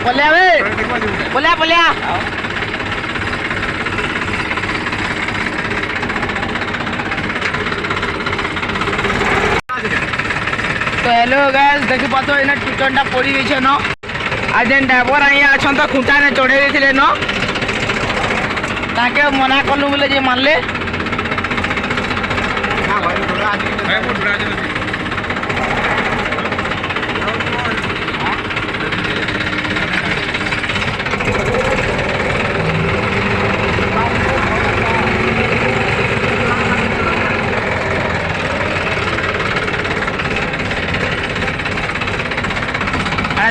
পলিয়া বে পলিয়া পলিয়া তো hello guys দেখি পাতো এনে টিকটনটা পড়ি গেছে ন আর যেন ড্রাইভর আইয়া আছেন তো খুঁটানে চড়াই দিয়েছিলে ন তাকে মনা কলু বলে যে মানলে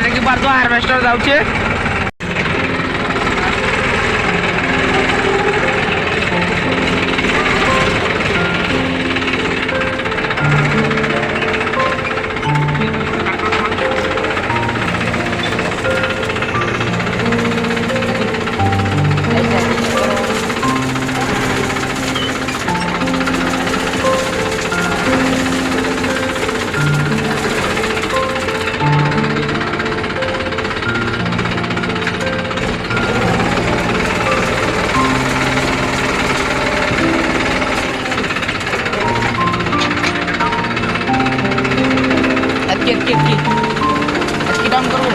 দেখি পারতো হারভেস্টার যাচ্ছে Eski down करो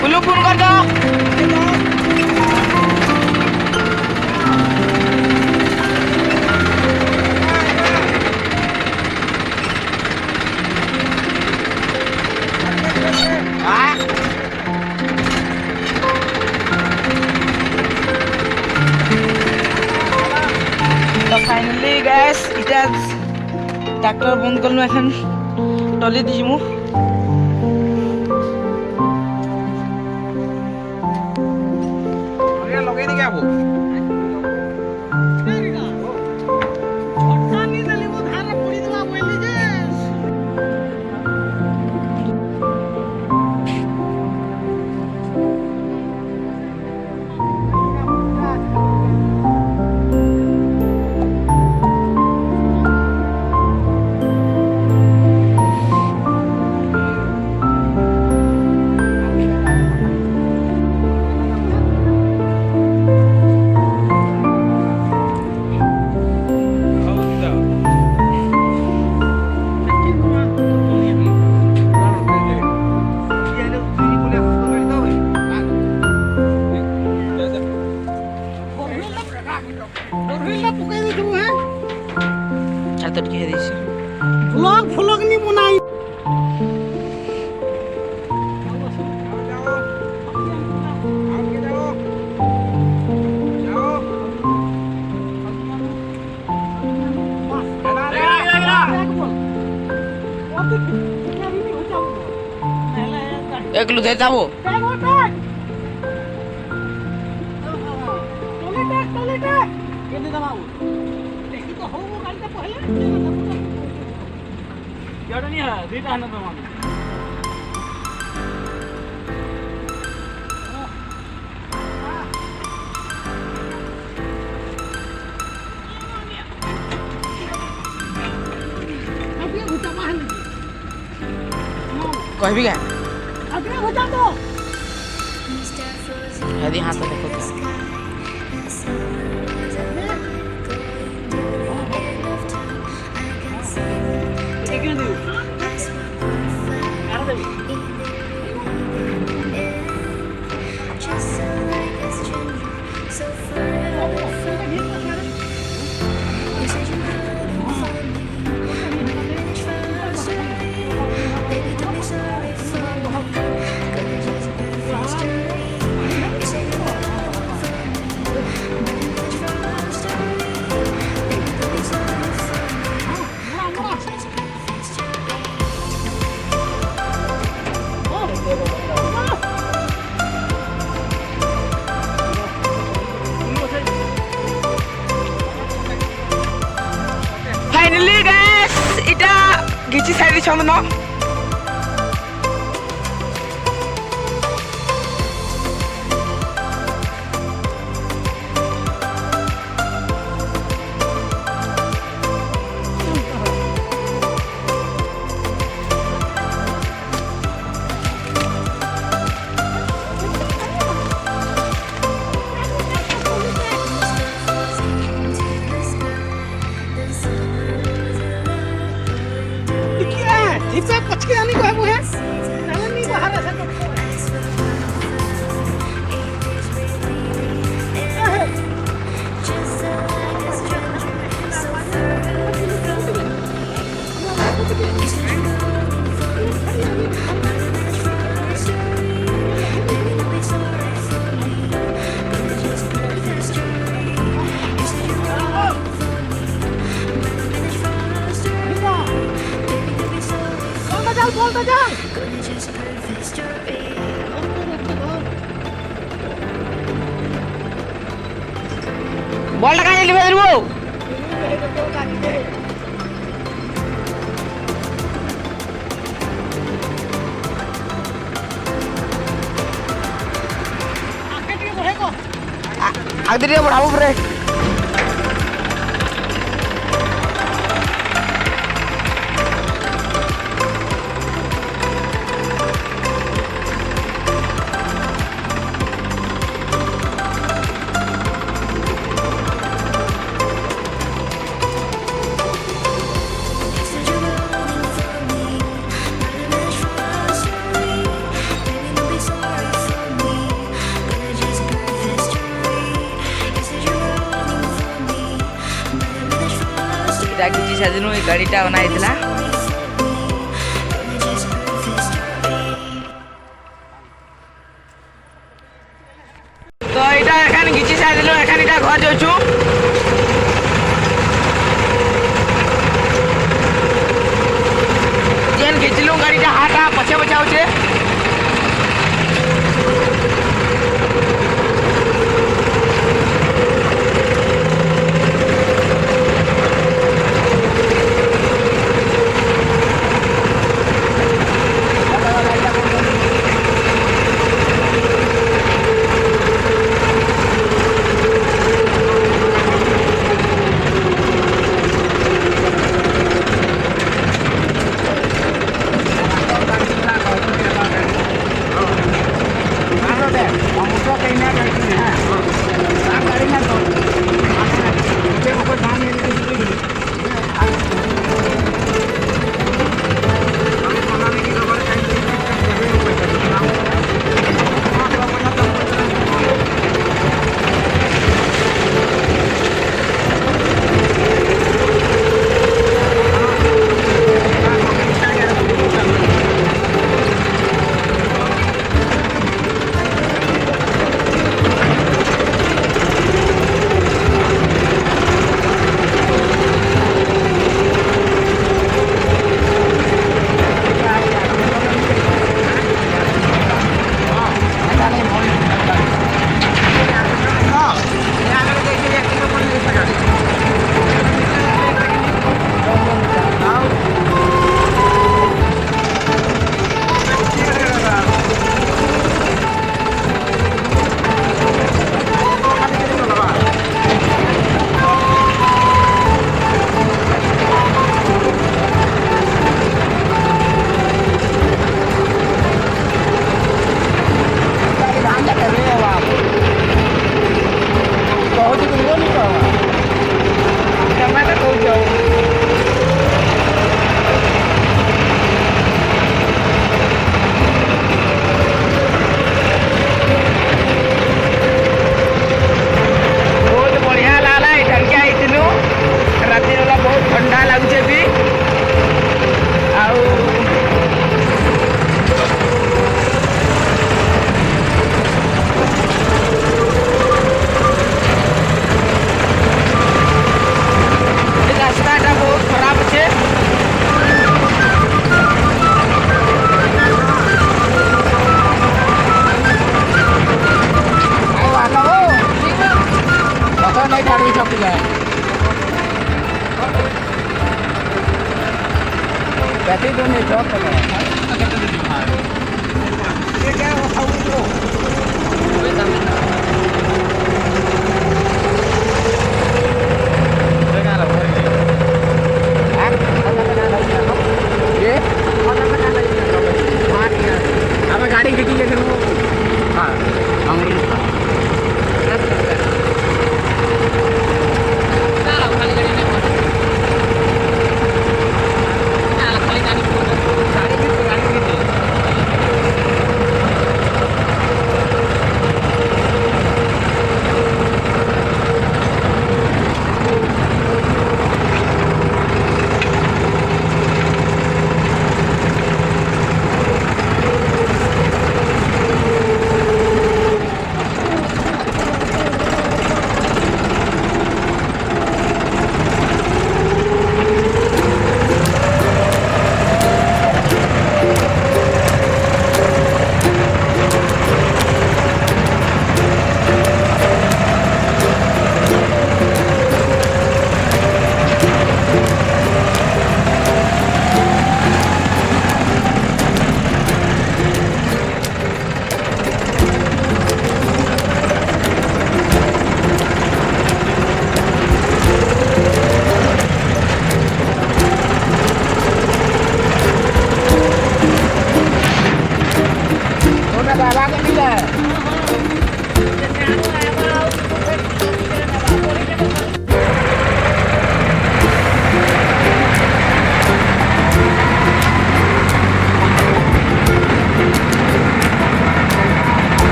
पुलू फोन कर दो ফাইনালি গাইস এটা ট্রাক্টর বন্ধ করলাম এখন টলি দিমু লগাই দিকে আবো vlog ni bunai एक लू देता वो कोई भी क्या यदि हाथ में देखो क्या Finally guys, ita gichi side chomno. हिपे पछके आनी कहबो है नहीं बाहर से बोलता जा বলটা কাজে লিখে দেবো আগে দিয়ে বড়াবো পরে କିଛି ସେଦିନ ଏଇ ଗାଡ଼ିଟା ଅନା ହେଇଥିଲା ତ ଏଇଟା ଏখানে କିଛି ସାରିଲୁ ଏখানে ଏଇଟା ଘର ଯାଉଛୁ ଯେନ୍ ଘିଚିଲୁ ଗାଡ଼ିଟା ହାଟା ପଛେ ପଛେ ଆଉଛେ Berarti itu nih jawab apa? Ini kan tahu itu. गाड़ी खींची लेकिन वो हाँ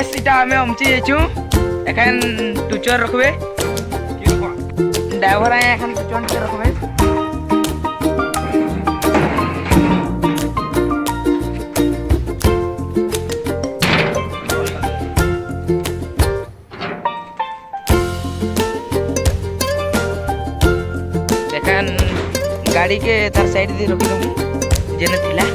গ্যাস এটা আমি অমচি যাইছু এখন টুচর রাখবে ড্রাইভার আয়া এখন টুচর টিকে রাখবে এখন গাড়ি के तार साइड दे रखी जेने थिला